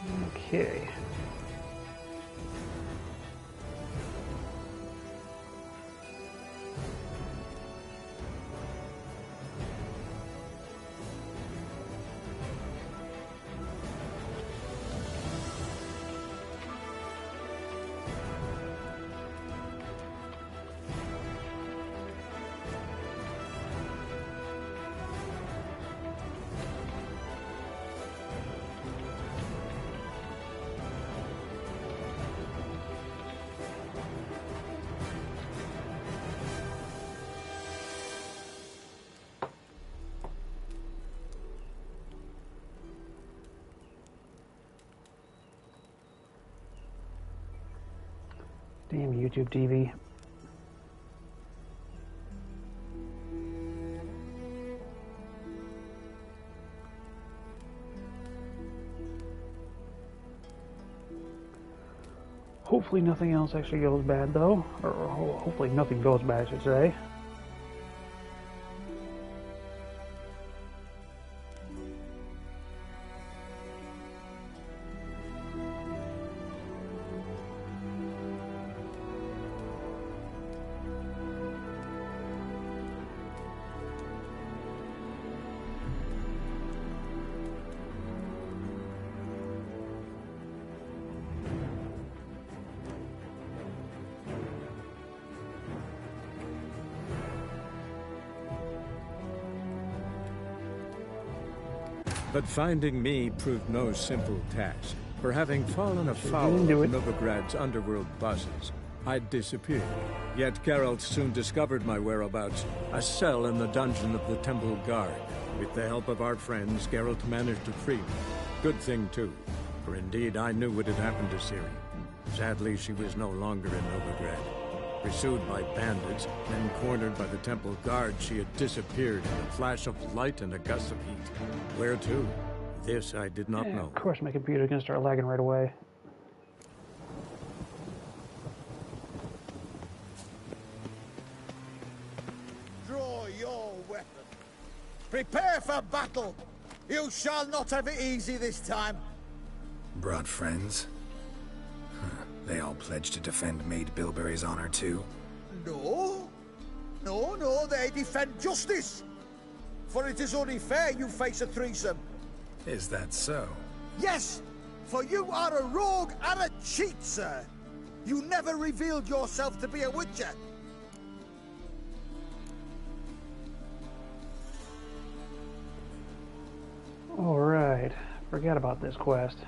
Okay. Damn YouTube TV. Hopefully nothing else actually goes bad though, or hopefully nothing goes bad I should say. But finding me proved no simple task. For having fallen afoul of Novigrad's underworld bosses, I'd disappeared. Yet Geralt soon discovered my whereabouts, a cell in the dungeon of the Temple Guard. With the help of our friends, Geralt managed to free me. Good thing, too, for indeed I knew what had happened to Ciri. Sadly, she was no longer in Novigrad. Pursued by bandits, then cornered by the Temple Guard, she had disappeared in a flash of light and a gust of heat. Where to? This I did not know. Of course my computer's gonna start lagging right away. Draw your weapon. Prepare for battle. You shall not have it easy this time. Brought friends? They all pledged to defend Maid Bilberry's honor too? No. No, they defend justice. For it is only fair you face a threesome. Is that so? Yes, for you are a rogue and a cheat, sir. You never revealed yourself to be a witcher. Alright, forget about this quest.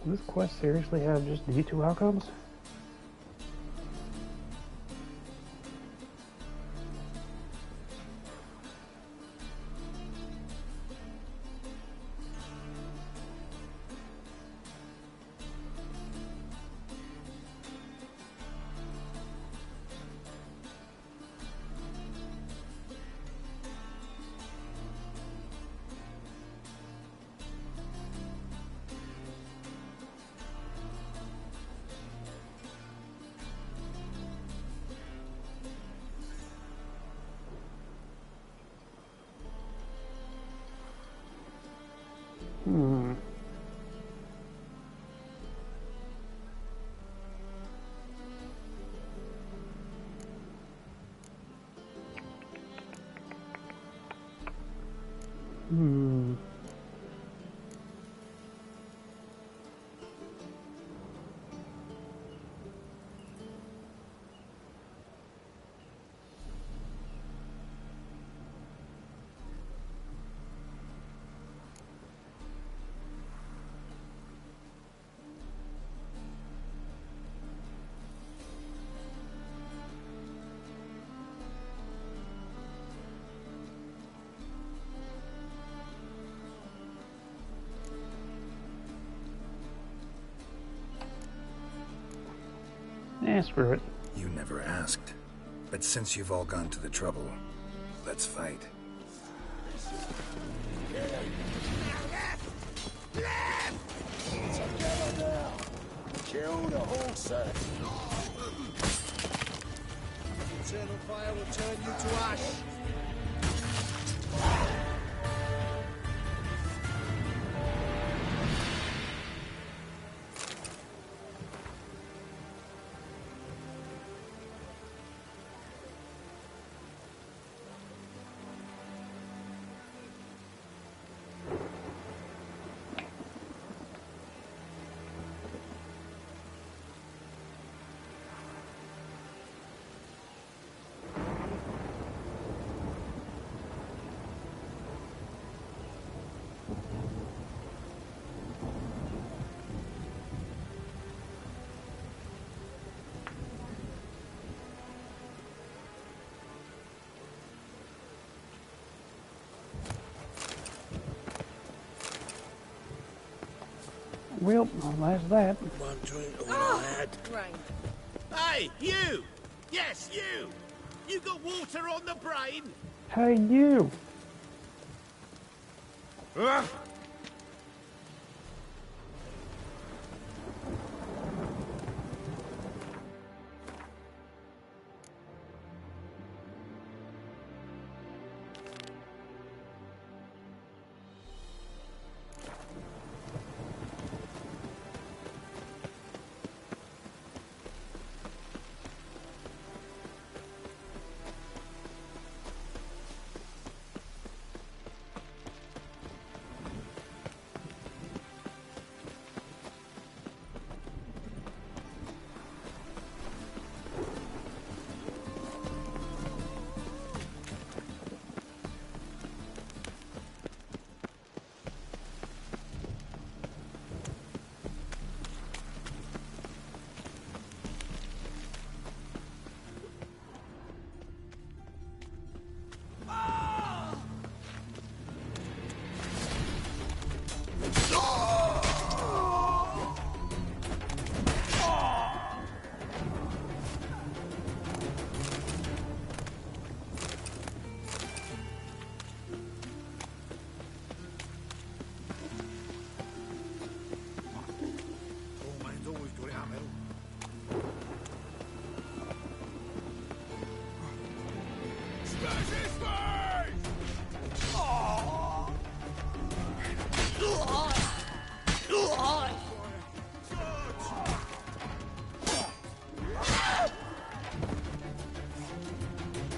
Does this quest seriously have just these two outcomes? Hmm. Hmm. Screw it. You never asked. But since you've all gone to the trouble, let's fight. Together now! Kill the horses! Eternal fire will turn you to ash! Well, that's that. One drink all I had. Right. Hey, you! Yes, you! You got water on the brain? Hey, you!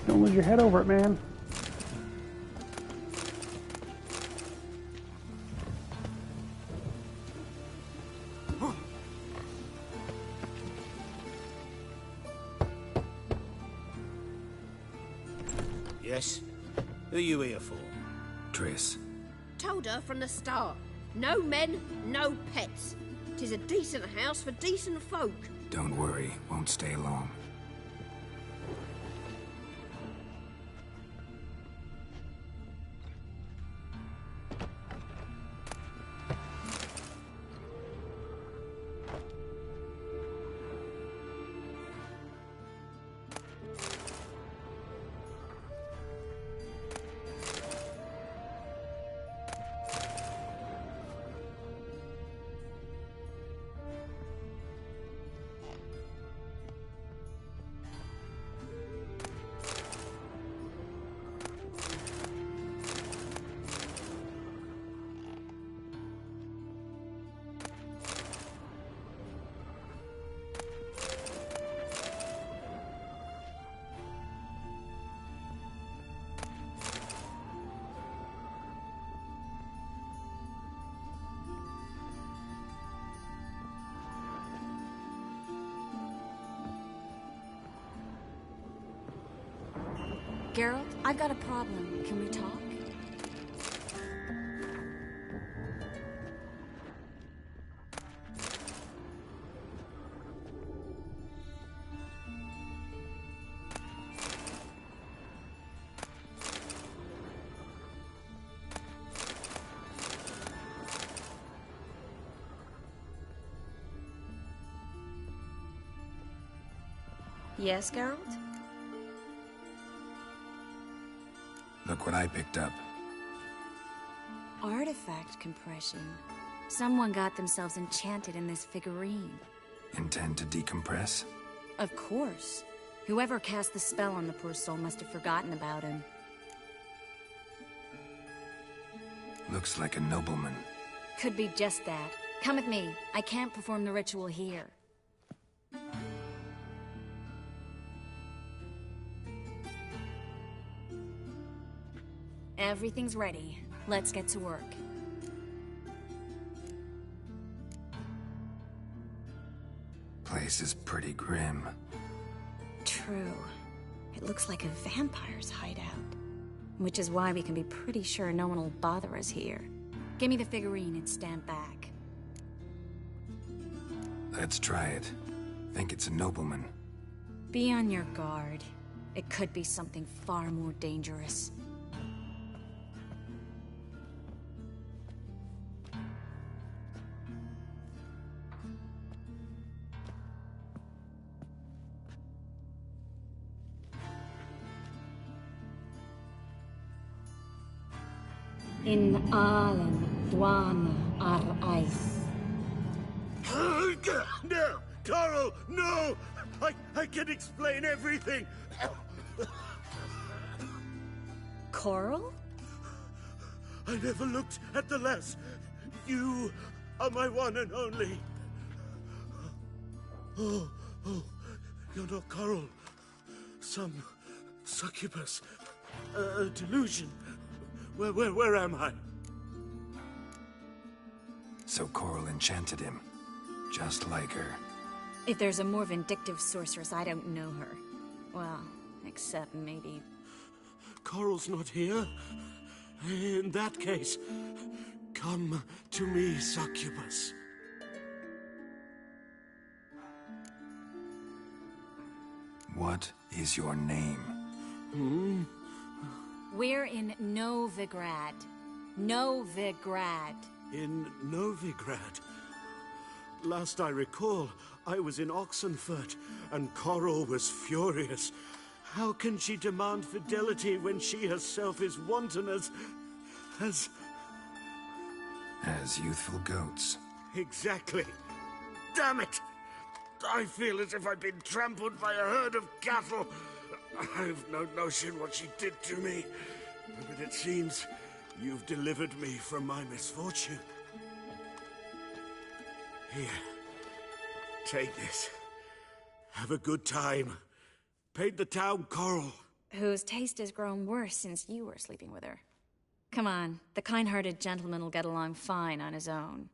Don't lose your head over it, man. Yes? Who are you here for? Triss. Told her from the start. No men, no pets. 'Tis a decent house for decent folk. Don't worry, won't stay long. Geralt, I've got a problem. Can we talk? Yes, Geralt? Look what I picked up. Artifact compression. Someone got themselves enchanted in this figurine. Intend to decompress? Of course. Whoever cast the spell on the poor soul must have forgotten about him. Looks like a nobleman. Could be just that. Come with me. I can't perform the ritual here. Everything's ready. Let's get to work. Place is pretty grim. True. It looks like a vampire's hideout. Which is why we can be pretty sure no one will bother us here. Give me the figurine and stand back. Let's try it. Think it's a nobleman. Be on your guard. It could be something far more dangerous. In Allen, Dwana, Ar-Eis. No! Carl, no! I can explain everything! Coral? I never looked at the lass. You are my one and only. Oh, you're not Coral. Some succubus. A delusion. Where am I? So Coral enchanted him. Just like her. If there's a more vindictive sorceress, I don't know her. Well, except maybe... Coral's not here? In that case, come to me, succubus. What is your name? We're in Novigrad. Novigrad. In Novigrad? Last I recall, I was in Oxenfurt, and Coral was furious. How can she demand fidelity when she herself is wanton as youthful goats. Exactly. Damn it! I feel as if I've been trampled by a herd of cattle. I've no notion what she did to me, but it seems you've delivered me from my misfortune. Here, take this. Have a good time. Paint the town Coral. Whose taste has grown worse since you were sleeping with her. Come on, the kind-hearted gentleman will get along fine on his own.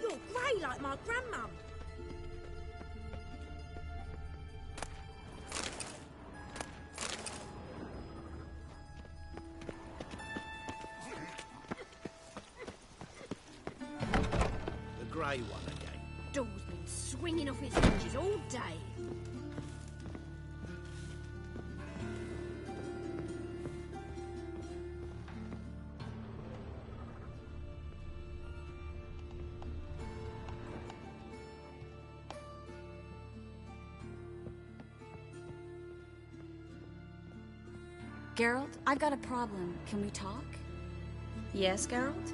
You're grey like my grandmum. The grey one again. Door's been swinging off its hinges all day. Geralt, I've got a problem. Can we talk? Yes, Geralt?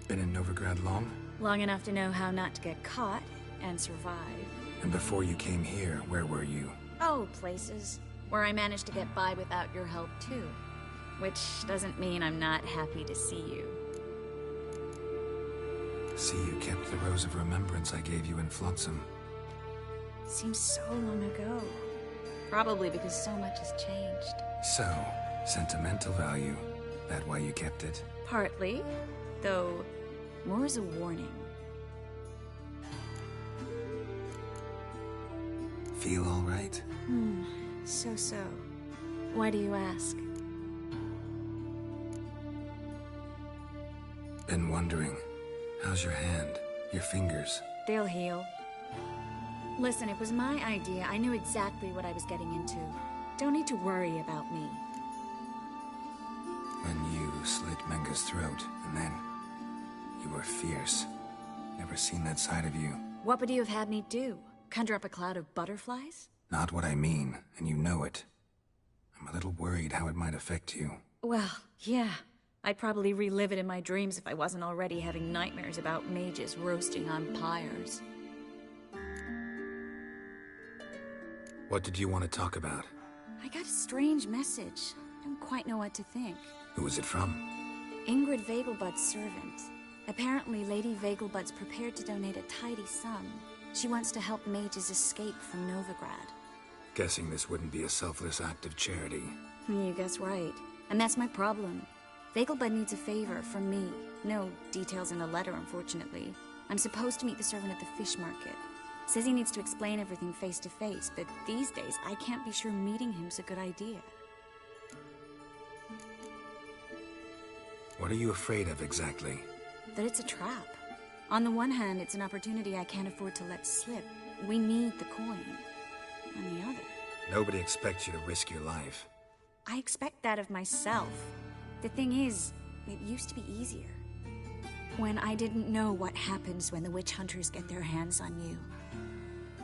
Been in Novigrad long? Long enough to know how not to get caught and survive. And before you came here, where were you? Oh, places where I managed to get by without your help, too. Which doesn't mean I'm not happy to see you. See, you kept the rose of remembrance I gave you in Flotsam. Seems so long ago. Probably because so much has changed. So, sentimental value. That why you kept it? Partly, though more as a warning. Feel all right? So. Why do you ask? Been wondering. How's your hand? Your fingers? They'll heal. Listen, it was my idea. I knew exactly what I was getting into. Don't need to worry about me. When you slit Menga's throat, and then... you were fierce. Never seen that side of you. What would you have had me do? Conjure up a cloud of butterflies? Not what I mean, and you know it. I'm a little worried how it might affect you. Well, yeah. I'd probably relive it in my dreams if I wasn't already having nightmares about mages roasting on pyres. What did you want to talk about? I got a strange message. I don't quite know what to think. Who was it from? Ingrid Vegelbud's servant. Apparently, Lady Vegelbud's prepared to donate a tidy sum. She wants to help mages escape from Novigrad. Guessing this wouldn't be a selfless act of charity. You guess right. And that's my problem. Vegelbud needs a favor from me. No details in the letter, unfortunately. I'm supposed to meet the servant at the fish market. Says he needs to explain everything face to face, but these days I can't be sure meeting him's a good idea. What are you afraid of exactly? That it's a trap. On the one hand, it's an opportunity I can't afford to let slip. We need the coin. On the other... Nobody expects you to risk your life. I expect that of myself. The thing is, it used to be easier. When I didn't know what happens when the witch hunters get their hands on you.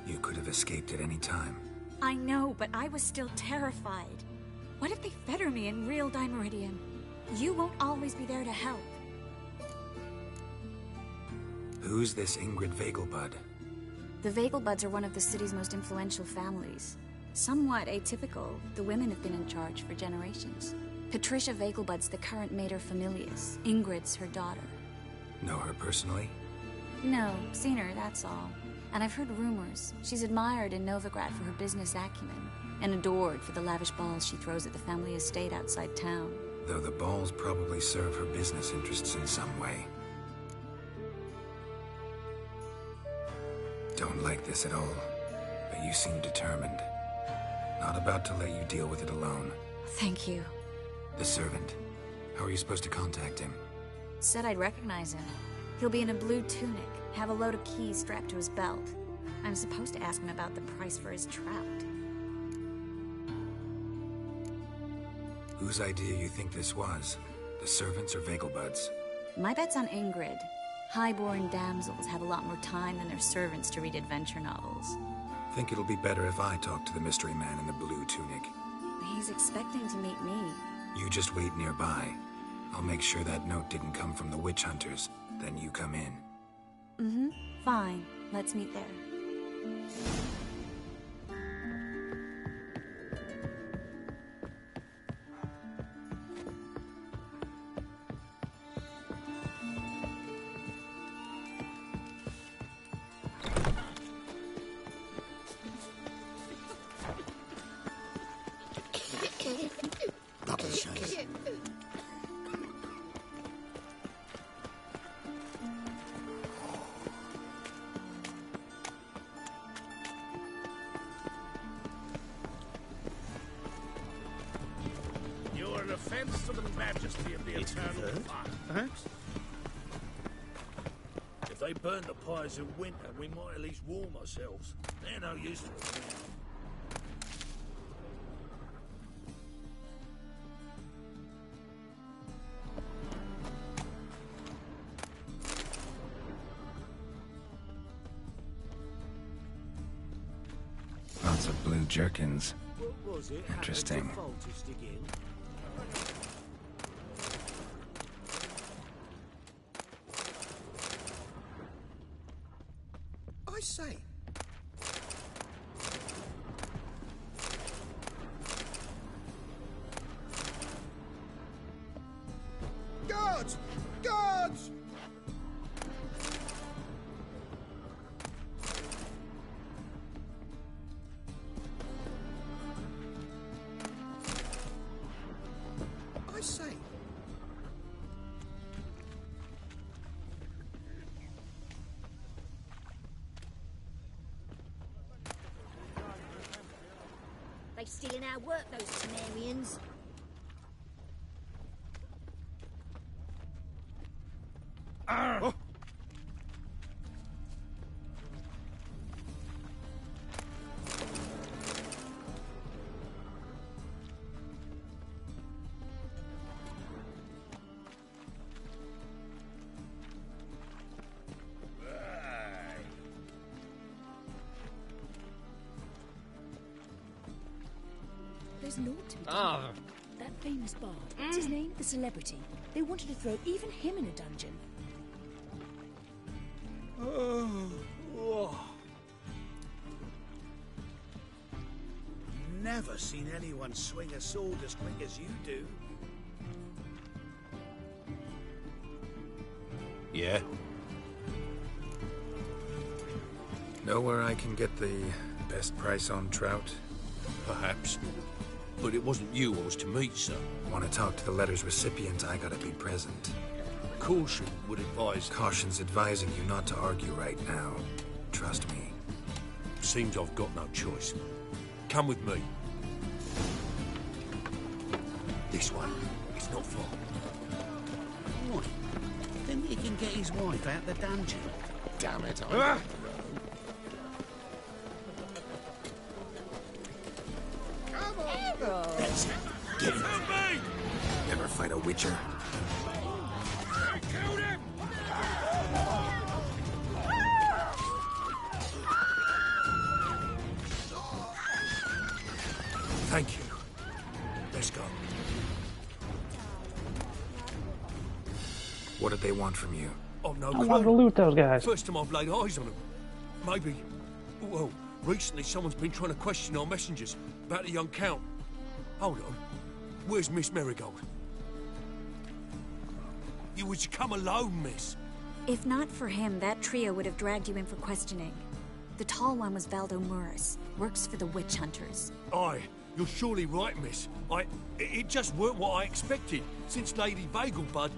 You could have escaped at any time. I know, but I was still terrified. What if they fetter me in real Dimeridium? You won't always be there to help. Who's this Ingrid Vegelbud? The Vegelbuds are one of the city's most influential families. Somewhat atypical, the women have been in charge for generations. Patricia Vegelbud's the current mater familias. Ingrid's her daughter. Know her personally? No, seen her, that's all. And I've heard rumors. She's admired in Novigrad for her business acumen, and adored for the lavish balls she throws at the family estate outside town. Though the balls probably serve her business interests in some way. Don't like this at all, but you seem determined. Not about to let you deal with it alone. Thank you. The servant. How are you supposed to contact him? Said I'd recognize him. He'll be in a blue tunic, have a load of keys strapped to his belt. I'm supposed to ask him about the price for his trout. Whose idea you think this was? The servants or Vegelbud's? My bet's on Ingrid. High-born damsels have a lot more time than their servants to read adventure novels. Think it'll be better if I talk to the mystery man in the blue tunic. He's expecting to meet me. You just wait nearby. I'll make sure that note didn't come from the witch hunters. Then you come in. Mm-hmm. Fine. Let's meet there. You're an offense to the majesty of the eternal fire. Perhaps? If they burn the pyres in winter, we might at least warm ourselves. They're no use to us. Lots of blue jerkins. Interesting. I say. Guards! Guards! I say. They stealing our work, those Temerians. Oh. There's naught to be done. That famous bard, what's his name? The celebrity. They wanted to throw even him in a dungeon. Never seen anyone swing a sword as quick as you do. Yeah? Know where I can get the best price on trout? Perhaps. But it wasn't you I was to meet, sir. Want to talk to the letter's recipient, I gotta be present. Caution would advise... Caution's advising you not to argue right now. Trust me. Seems I've got no choice. Come with me. This one. It's not far. What? Think he can get his wife out the dungeon? Damn it, Come on! That's it. Get him. Never fight a witcher. Killed him! Thank you. Let's go. What did they want from you? Oh, no I want to loot those guys. First time I've laid eyes on them. Maybe... Well, recently someone's been trying to question our messengers about the young Count. Hold on. Where's Miss Marigold? You was to come alone, miss. If not for him, that trio would have dragged you in for questioning. The tall one was Valdo Muris, works for the witch hunters. Aye, you're surely right, miss. It just weren't what I expected, since Lady Vegelbud...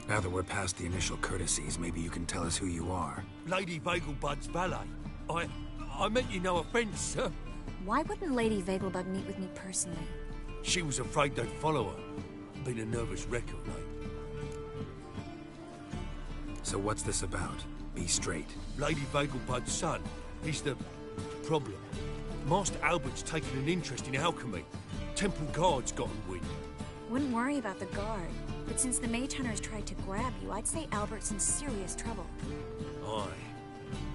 Now that we're past the initial courtesies, maybe you can tell us who you are. Lady Vegelbud's valet. I meant you no offence, sir. Why wouldn't Lady Vegelbud meet with me personally? She was afraid they'd follow her. Been a nervous wreck of late. So what's this about? Be straight. Lady Vegelbud's son. He's the problem. Master Albert's taken an interest in alchemy. Temple Guard's gotten wind. Wouldn't worry about the guard, but since the mage hunters tried to grab you, I'd say Albert's in serious trouble. Aye.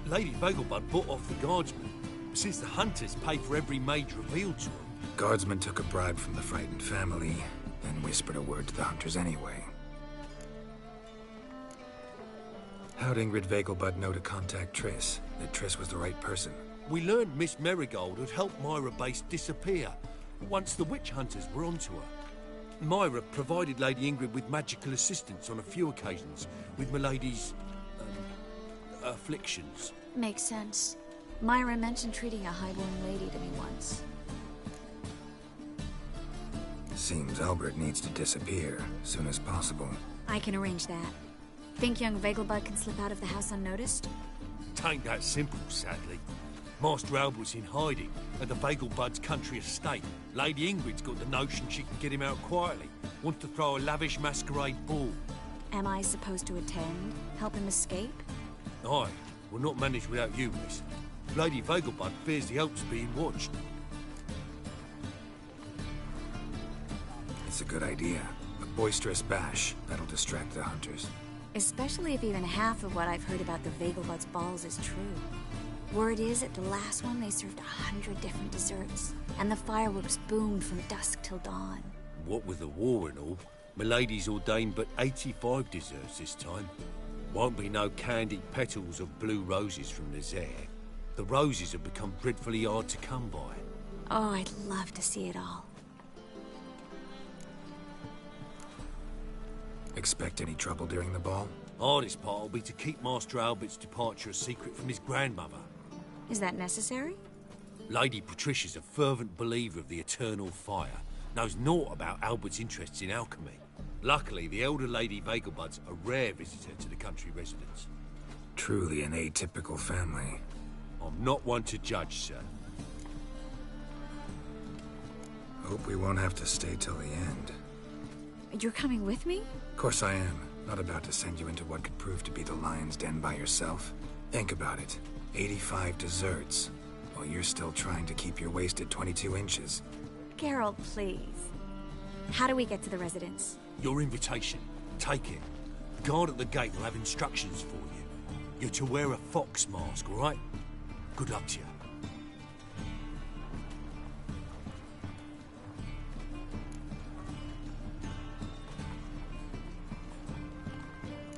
Lady Vegelbud bought off the guardsmen, since the hunters pay for every mage revealed to them. Guardsman took a bribe from the frightened family, then whispered a word to the hunters anyway. How'd Ingrid Vegelbud know to contact Triss? That Triss was the right person? We learned Miss Marigold had helped Myra Base disappear, once the witch hunters were onto her. Myra provided Lady Ingrid with magical assistance on a few occasions, with Milady's... afflictions. Makes sense. Myra mentioned treating a highborn lady to me once. Seems Albert needs to disappear, soon as possible. I can arrange that. Think young Vegelbud can slip out of the house unnoticed? Tain't that simple, sadly. Master Albert's in hiding at the Vegelbud's country estate. Lady Ingrid's got the notion she can get him out quietly. Wants to throw a lavish masquerade ball. Am I supposed to attend? Help him escape? Aye, we'll not manage without you, miss. Lady Vegelbud fears the Alps being watched. It's a good idea. A boisterous bash. That'll distract the hunters. Especially if even half of what I've heard about the Vegelbud's balls is true. Word is, at the last one, they served 100 different desserts. And the fireworks boomed from dusk till dawn. What with the war and all, Milady's ordained but 85 desserts this time. Won't be no candied petals of blue roses from Nazaire. The roses have become dreadfully hard to come by. Oh, I'd love to see it all. Expect any trouble during the ball? Hardest part will be to keep Master Albert's departure a secret from his grandmother. Is that necessary? Lady Patricia's a fervent believer of the eternal fire. Knows naught about Albert's interests in alchemy. Luckily, the elder Lady Vegelbud's a rare visitor to the country residence. Truly an atypical family. I'm not one to judge, sir. Hope we won't have to stay till the end. You're coming with me? Of course I am. Not about to send you into what could prove to be the lion's den by yourself. Think about it. 85 desserts, while you're still trying to keep your waist at 22 inches. Geralt, please. How do we get to the residence? Your invitation. Take it. The guard at the gate will have instructions for you. You're to wear a fox mask, all right? Good luck to you.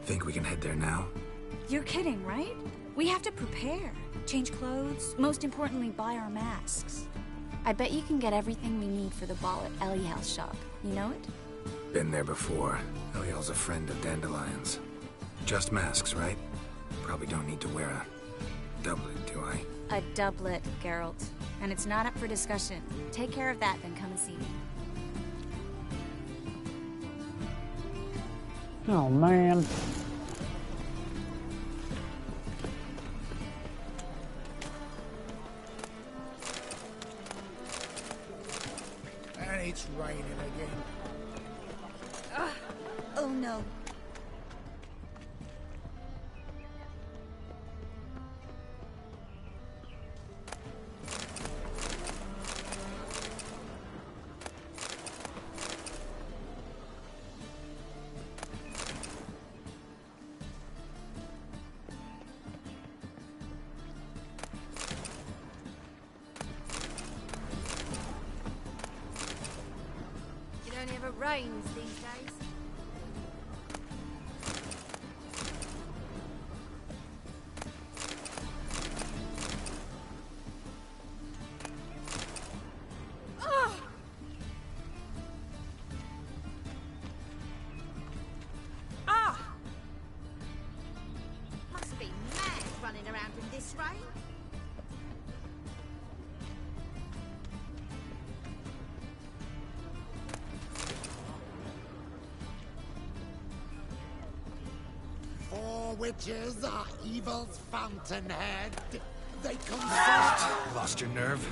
Think we can head there now? You're kidding, right? We have to prepare. Change clothes, most importantly, buy our masks. I bet you can get everything we need for the ball at Eliel's shop. You know it? Been there before. Eliel's a friend of Dandelion's. Just masks, right? Probably don't need to wear a doublet, do I? A doublet, Geralt. And it's not up for discussion. Take care of that, then come and see me. Oh, man. And it's raining again. Oh, no. It only ever rains these days. Must be mad running around in this rain. Four witches are evil's fountainhead. They consist... Lost your nerve?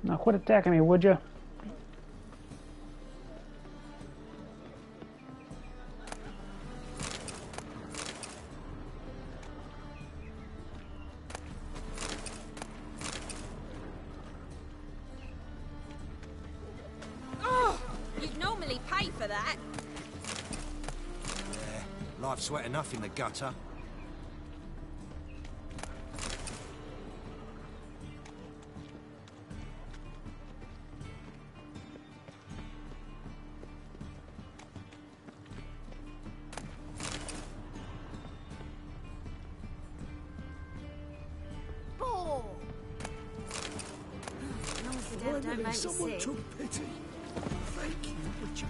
Now quit attacking me, would you? Oh, you'd normally pay for that. Yeah, life's wet enough in the gutter. Don't make me Someone sick. took pity. Thank you, Witcher.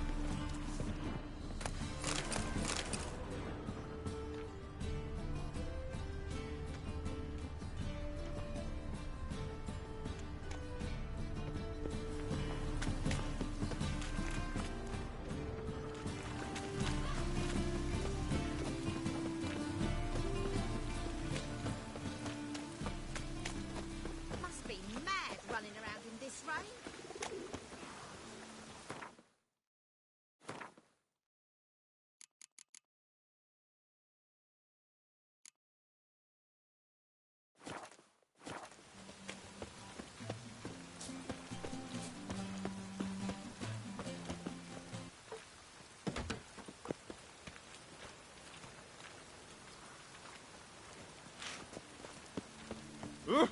Rain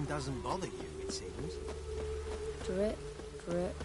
doesn't bother you, it seems. Drip, drip, drip.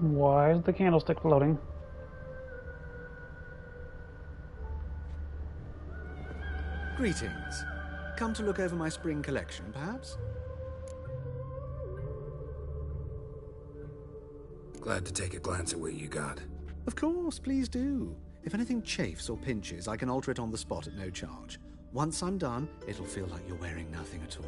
Why is the candlestick floating? Greetings. Come to look over my spring collection, perhaps? Glad to take a glance at what you got. Of course, please do. If anything chafes or pinches, I can alter it on the spot at no charge. Once I'm done, it'll feel like you're wearing nothing at all.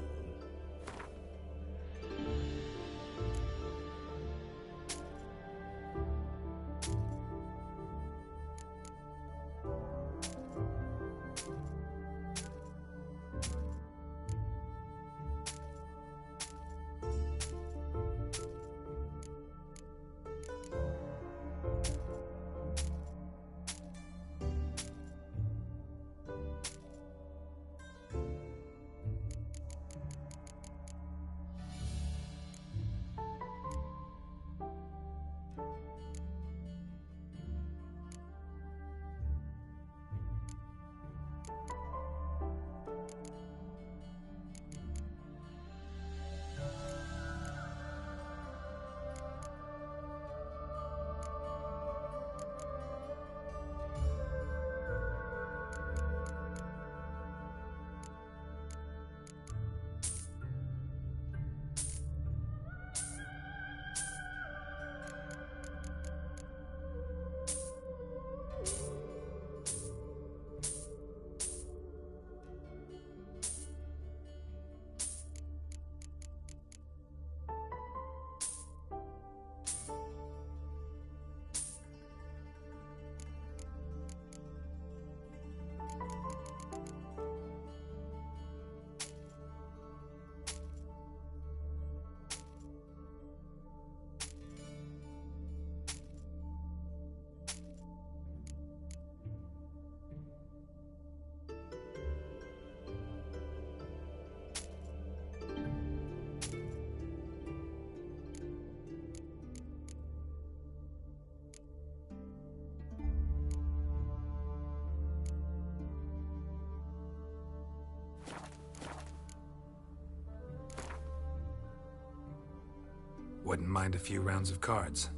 Wouldn't mind a few rounds of cards.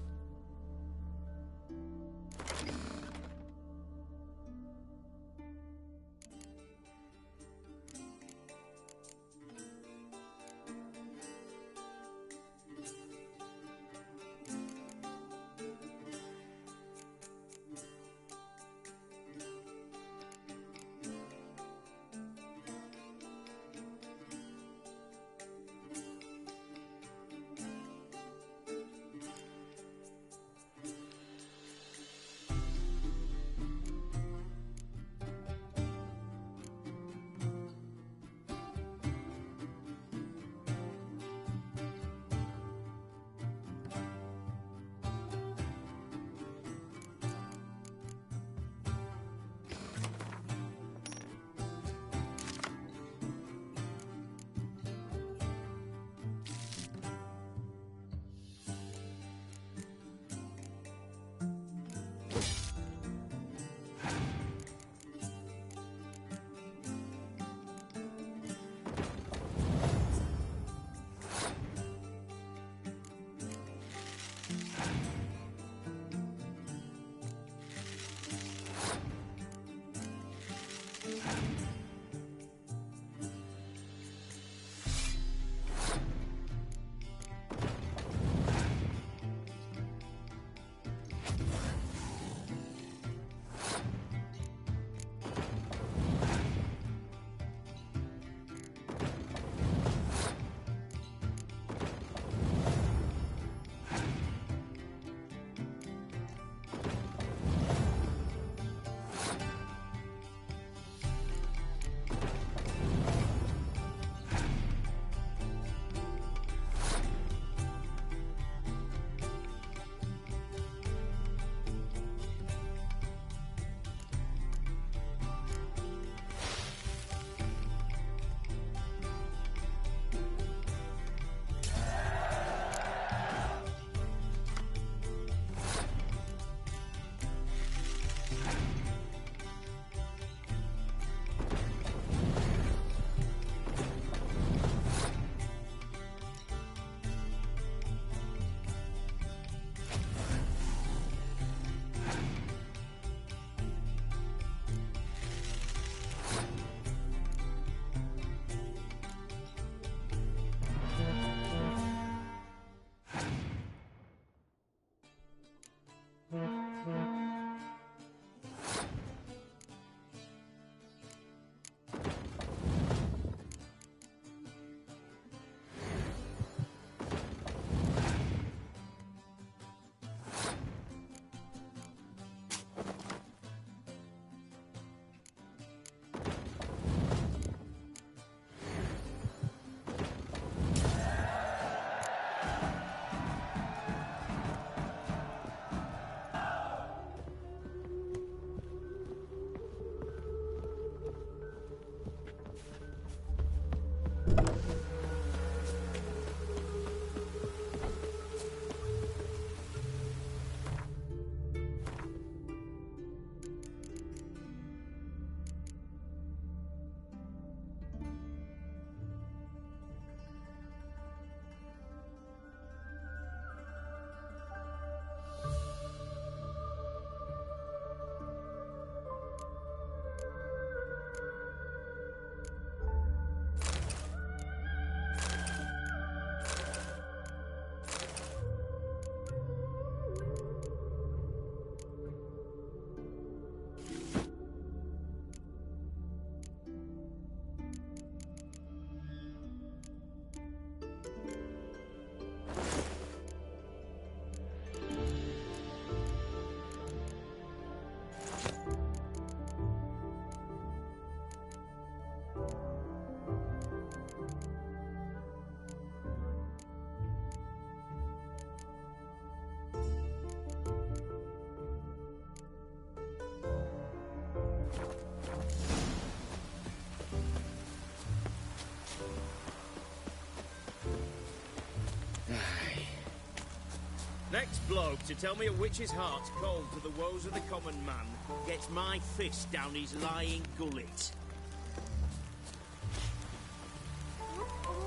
Next bloke to tell me a witch's heart's cold to the woes of the common man gets my fist down his lying gullet.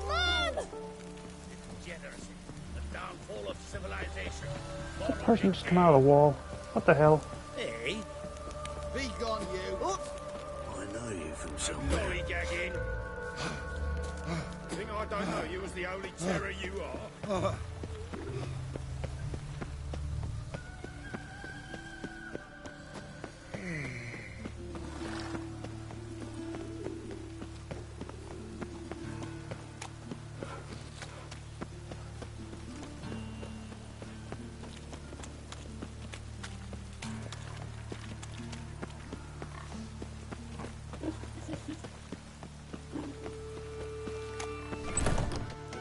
Man! Degeneracy, the downfall of civilization. That person just come out of the wall. What the hell? Hey? Be gone, you! Oops. I know you from somewhere. Lollygagging. Think I don't know you as the holy terror you are?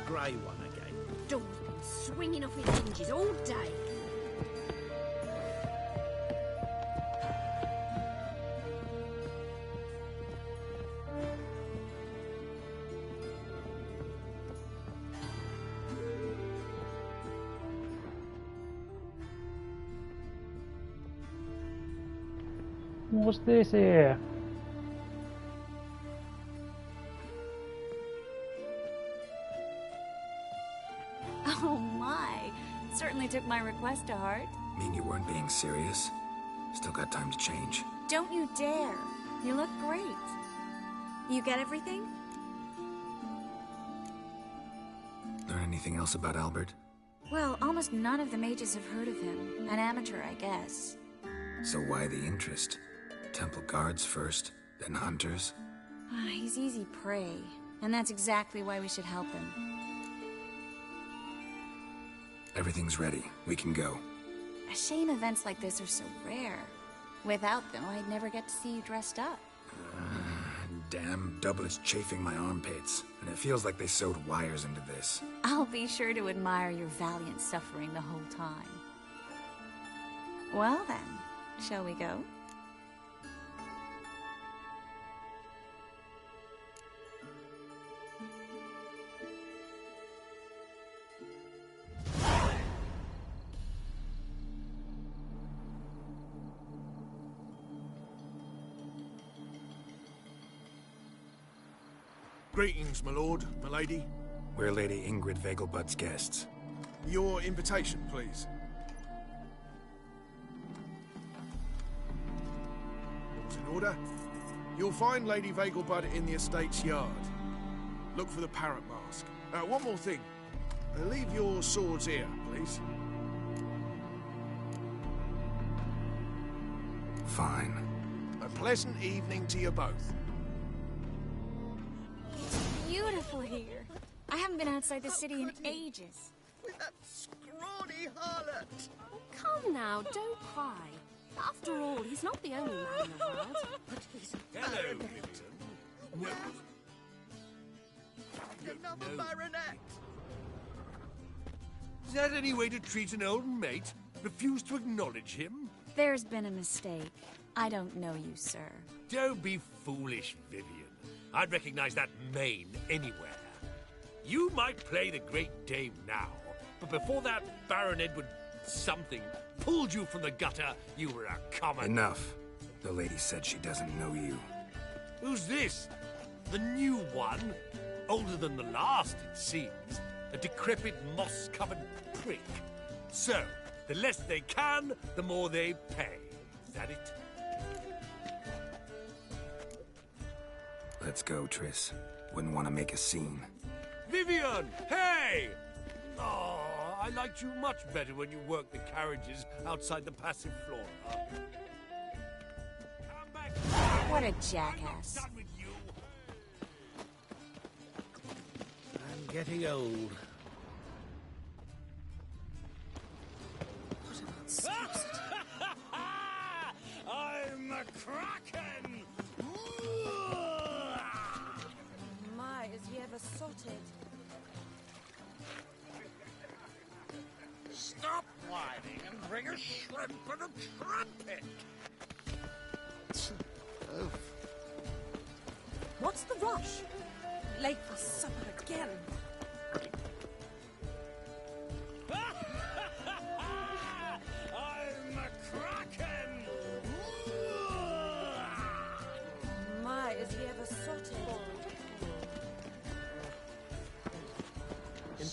Grey one again. Door's been swinging off its hinges all day. What's this here? Oh my! Certainly took my request to heart. Mean you weren't being serious? Still got time to change. Don't you dare! You look great. You get everything? Learn anything else about Albert? Well, almost none of the mages have heard of him. An amateur, I guess. So why the interest? Temple guards first, then hunters? He's easy prey, and that's exactly why we should help him. Everything's ready. We can go. A shame events like this are so rare. Without them, I'd never get to see you dressed up. Damn doublet's chafing my armpits, and it feels like they sewed wires into this. I'll be sure to admire your valiant suffering the whole time. Well then, shall we go? Greetings, my lord, my lady. We're Lady Ingrid Vegelbud's guests. Your invitation, please. All's in order. You'll find Lady Vegelbud in the estate's yard. Look for the parrot mask. One more thing. Leave your swords here, please. Fine. A pleasant evening to you both. Beautiful here. I haven't been outside the city in ages. With that scrawny harlot! Oh, come now, don't cry. After all, he's not the only man in the world. But he's a Hello, baronet. Vivian. Another baronet! Is that any way to treat an old mate? Refuse to acknowledge him? There's been a mistake. I don't know you, sir. Don't be foolish, Vivian. I'd recognize that mane anywhere. You might play the Great Dame now, but before that Baron Edward something pulled you from the gutter, you were a common... Enough. The lady said she doesn't know you. Who's this? The new one? Older than the last, it seems. A decrepit, moss-covered prick. So, the less they can, the more they pay. Is that it? Let's go, Triss. Wouldn't want to make a scene. Vivian! Hey! Oh, I liked you much better when you worked the carriages outside the passive floor. Come back! What a jackass. I'm not done with you. I'm getting old. I'm a kraken! My, is he ever sotted? Stop whining and bring a shrimp and a trumpet! What's the rush? Late for supper again.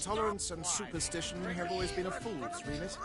Intolerance and superstition have always been a fool's remit.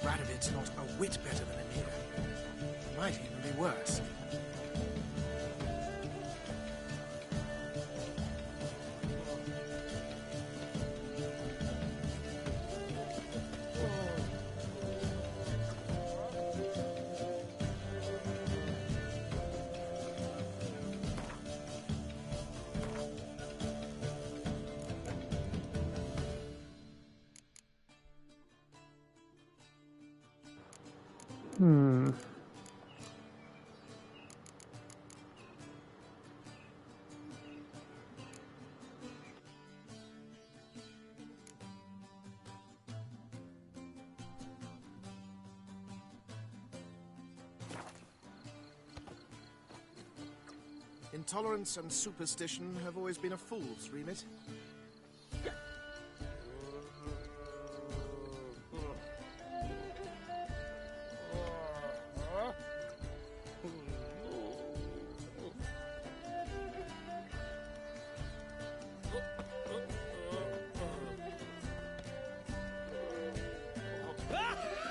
Radovid's not a whit better than Anita. It might even be worse. Intolerance and superstition have always been a fool's remit.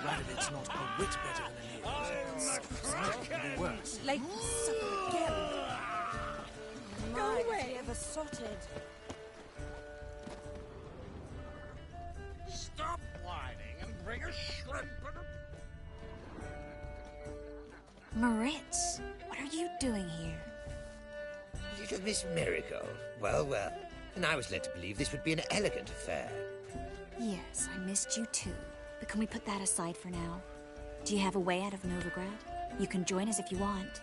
Radovid's not a whit better than Anita. It might even be worse. Late supper again. Go away. Ever sorted. Stop whining and bring a shrimp and a... Moritz, what are you doing here? Little Miss Marigold. Well, well. And I was led to believe this would be an elegant affair. Yes, I missed you too. But can we put that aside for now? Do you have a way out of Novigrad? You can join us if you want.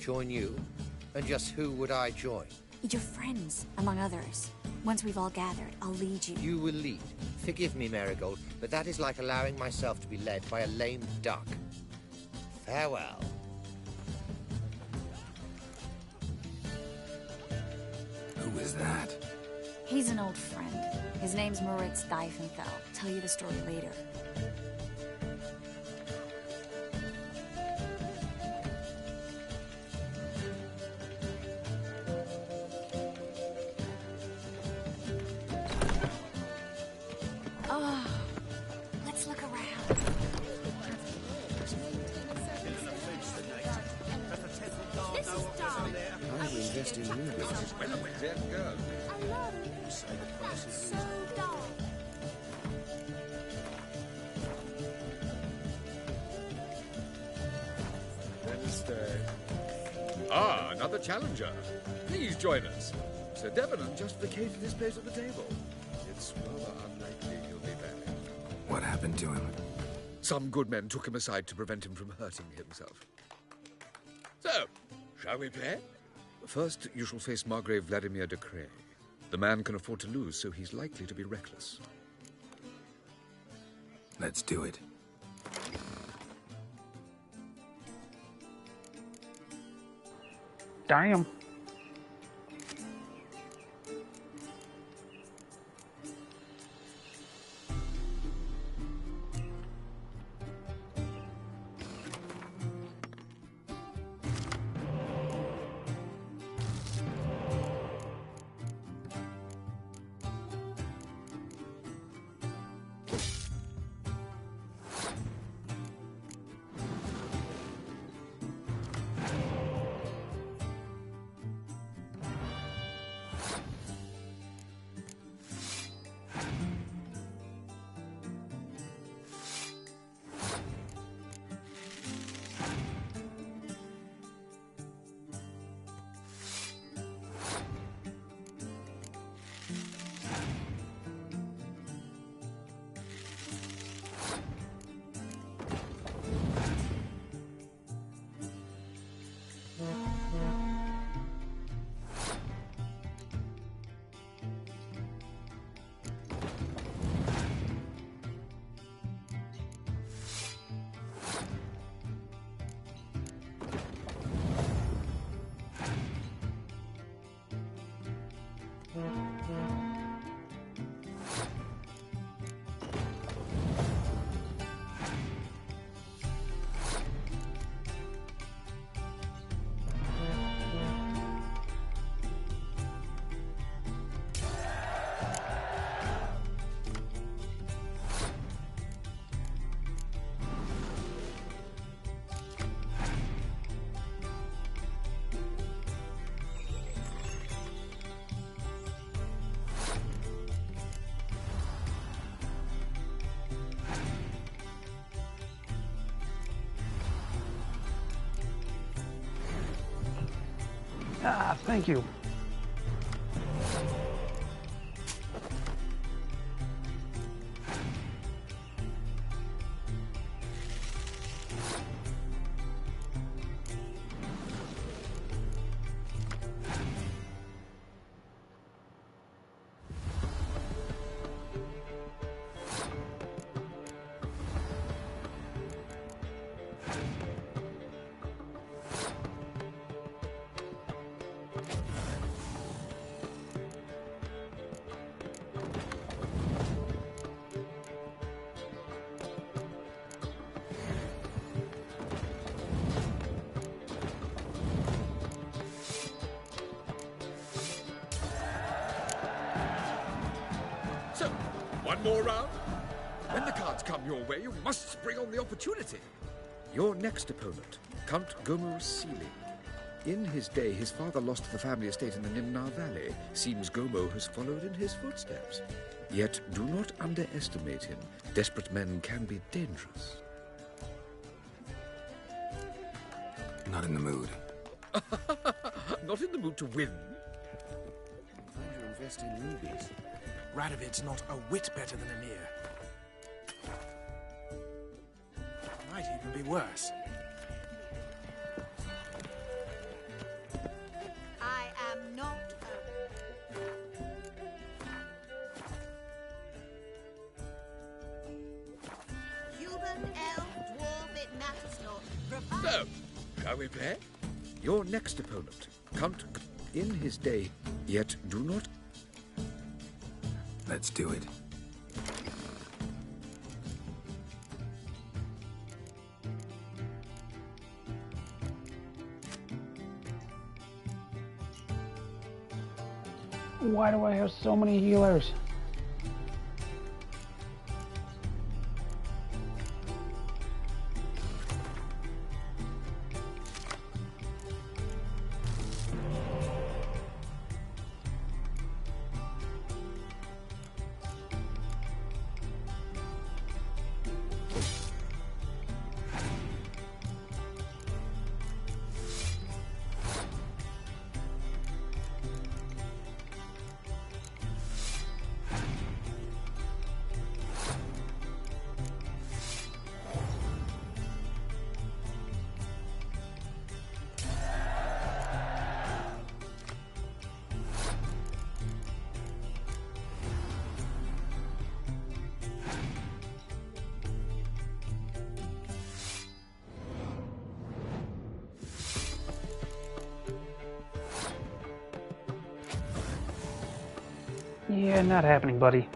Join you? And just who would I join? Your friends, among others. Once we've all gathered, I'll lead you. You will lead. Forgive me, Marigold, but that is like allowing myself to be led by a lame duck. Farewell. Who is that? He's an old friend. His name's Moritz Diefenfeld. Tell you the story later. Oh, let's look around. This is Dom. I will invest in you guys. That's so Dom. Ah, another challenger. Please join us. Sir Devenant just vacated his place at the table. It's rather unlikely he'll be back. What happened to him? Some good men took him aside to prevent him from hurting himself. So, shall we play? First, you shall face Margrave Vladimir de Cray. The man can afford to lose, so he's likely to be reckless. Let's do it. Damn. Ah, thank you. So, one more round? When the cards come your way, you must spring on the opportunity. Your next opponent, Count Gomer Sealing. In his day, his father lost the family estate in the Nimnar Valley. Seems Gomo has followed in his footsteps. Yet, do not underestimate him. Desperate men can be dangerous. Not in the mood. Not in the mood to win. Find you invest in rubies. Radovid's not a whit better than Emir. Might even be worse. I am not human, elf, dwarf, it matters not. So, shall we play? Your next opponent, Count in his day, yet do not... Let's do it. Why do I have so many healers? Yeah, not happening, buddy.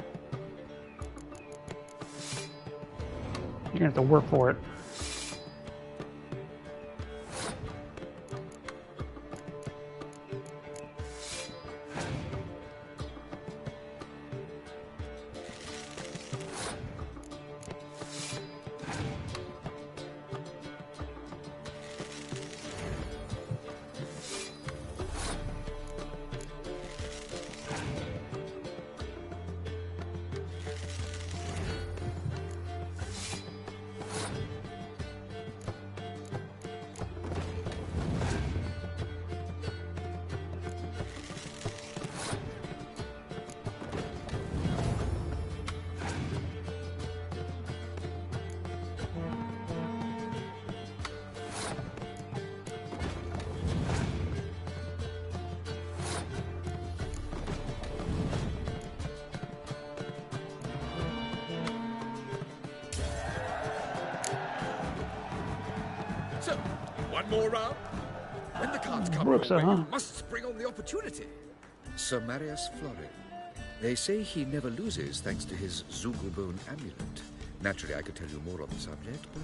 You're gonna have to work for it. So, one more round? When the cards come Brooks, your way, you must spring on the opportunity. Sir Marius Florin. They say he never loses thanks to his Zugelbone amulet. Naturally, I could tell you more on the subject, but...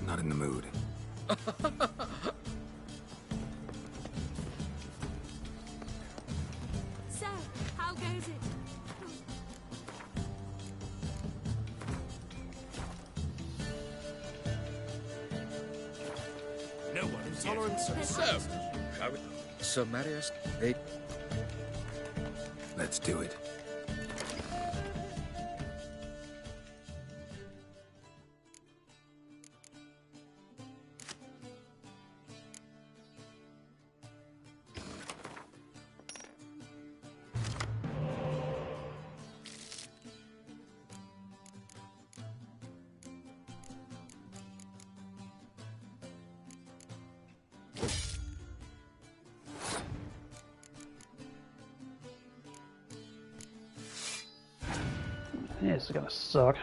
Not in the mood. So, how goes it? No one is Tolerance and So, shall we... Sir Marius, they... Let's do it. This is gonna suck.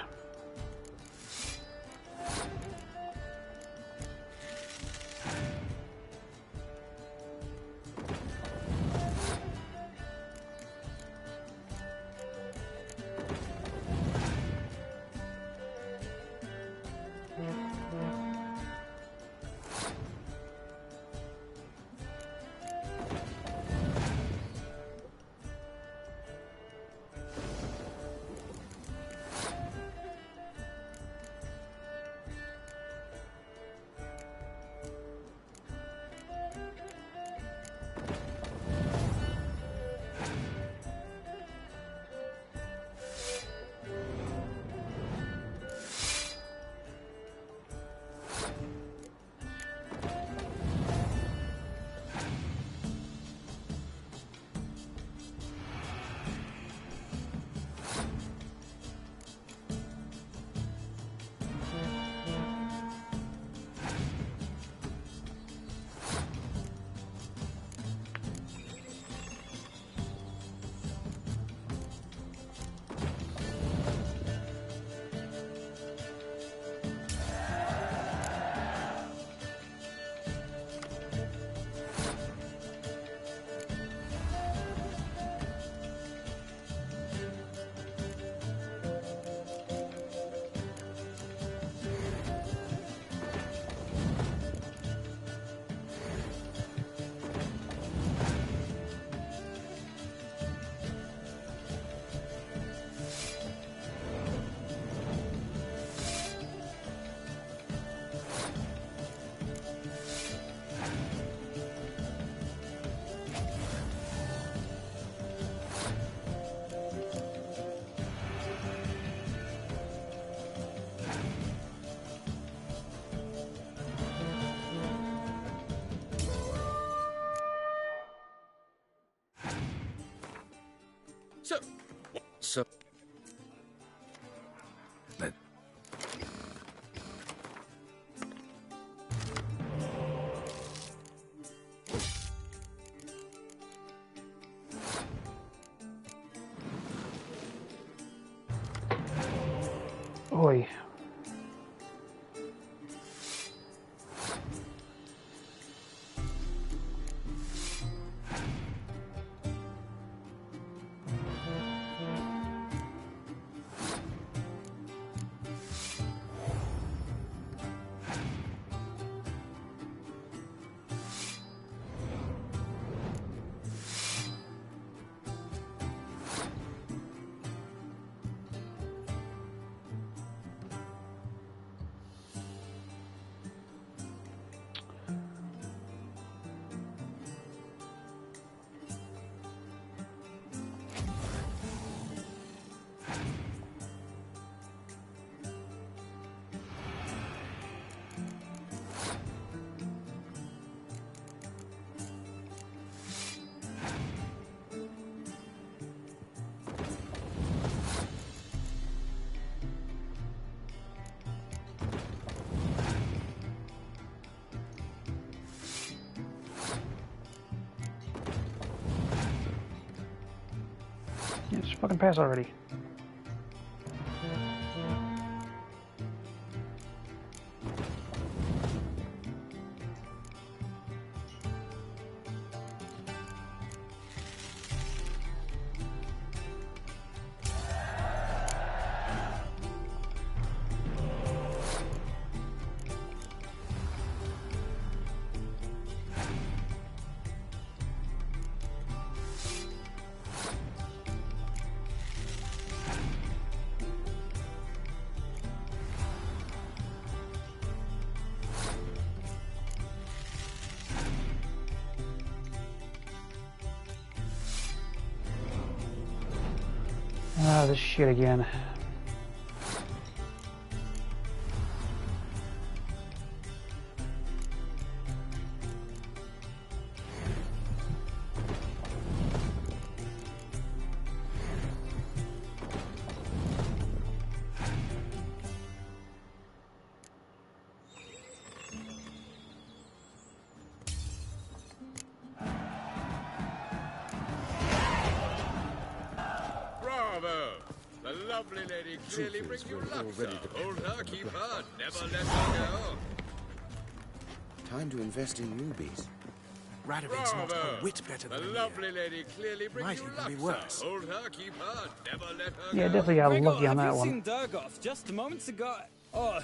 So... Let... Oi. Yeah, just fucking pass already. Ah, this shit again. Bravo! The lovely lady clearly brings you luck, sir. Hold her, keep her, never let her go. Time to invest in rubies. Radovid's not a whit better than the Emir. lovely lady clearly brings Might you even luck, be worse. sir. Hold her, keep her, never let her Yeah, go. definitely got Gregor, lucky on that have you one. seen Durgoff just moments ago? Oh,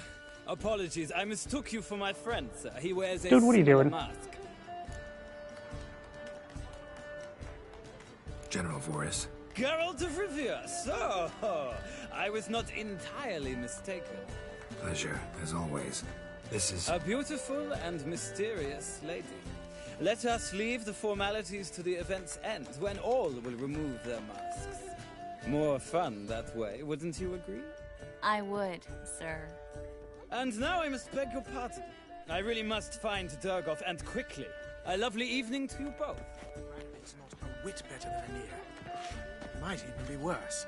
apologies. I mistook you for my friend, sir. He wears a Dude, what are you similar doing? mask. General Voris. Geralt of Rivia, so I was not entirely mistaken. Pleasure, as always. This is... A beautiful and mysterious lady. Let us leave the formalities to the event's end, when all will remove their masks. More fun that way, wouldn't you agree? I would, sir. And now I must beg your pardon. I really must find Durgoff, and quickly. A lovely evening to you both. Radovid's not a whit better than Emir. Might even be worse.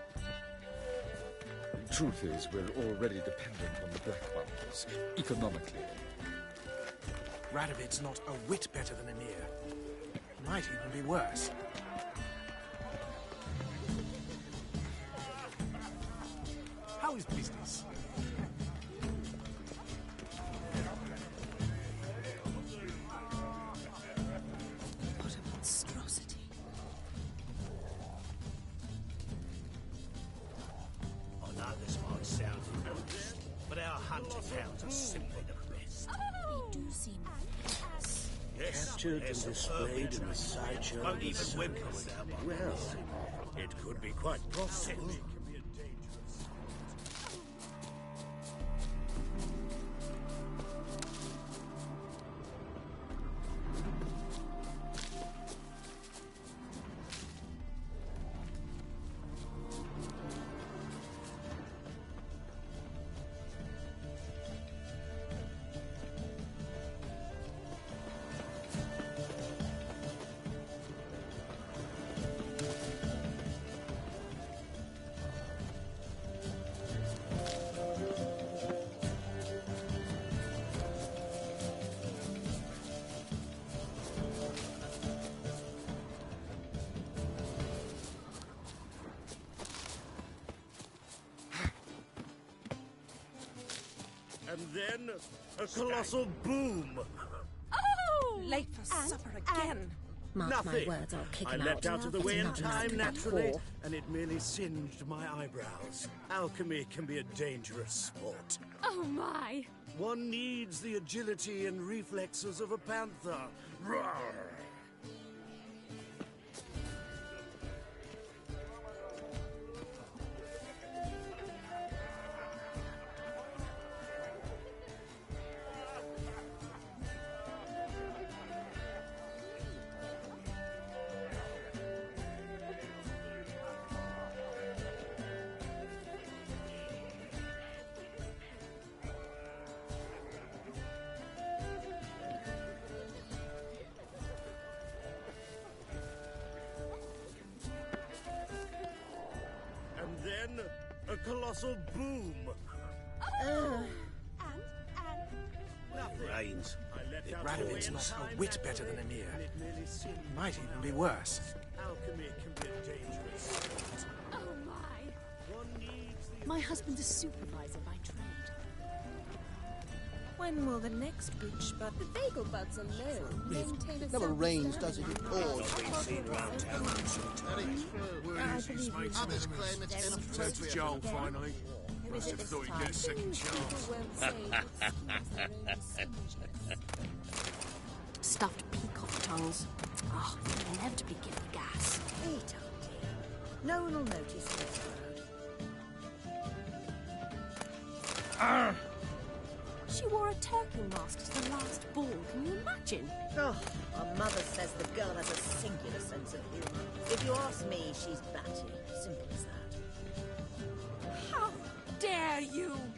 Truth is, we're already dependent on the Black Bundles, economically. Radovid's not a whit better than Emir. Might even be worse. How is business? What a monstrosity. I know this might sound familiar, but our hunting hounds are simply the best. They do seem fierce. Yes, Captured yes, and displayed in the sideshow. Won't of the even sun. whimper without my Well, it could be quite possible. And then a colossal boom. Oh! Late for supper again. Mark Nothing. my words, I'll kick him I leapt out of the way in It's not time nice to be naturally, poor. and it merely singed my eyebrows. Alchemy can be a dangerous sport. Oh my! One needs the agility and reflexes of a panther. Roar! And then a colossal boom. Rains. Radovid's not a whit better than Emir. Might even be worse. Alchemy can be a dangerous sport. Oh my! My husband's a supervisor by trade. When will the next butch but the bagel buds alone maintain a Never rains, does it? It pours. Others claim it's inappropriate. Joel, finally. Must have thought he'd get a second chance. Stuffed peacock tongues. Oh, they'll inevitably give me gas. Eat up, dear. No one will notice this crowd. She wore a turkey mask to the last ball. Can you imagine? Oh, our mother says the girl has a singular sense of humour. If you ask me, she's batty. Simple as that. dare you?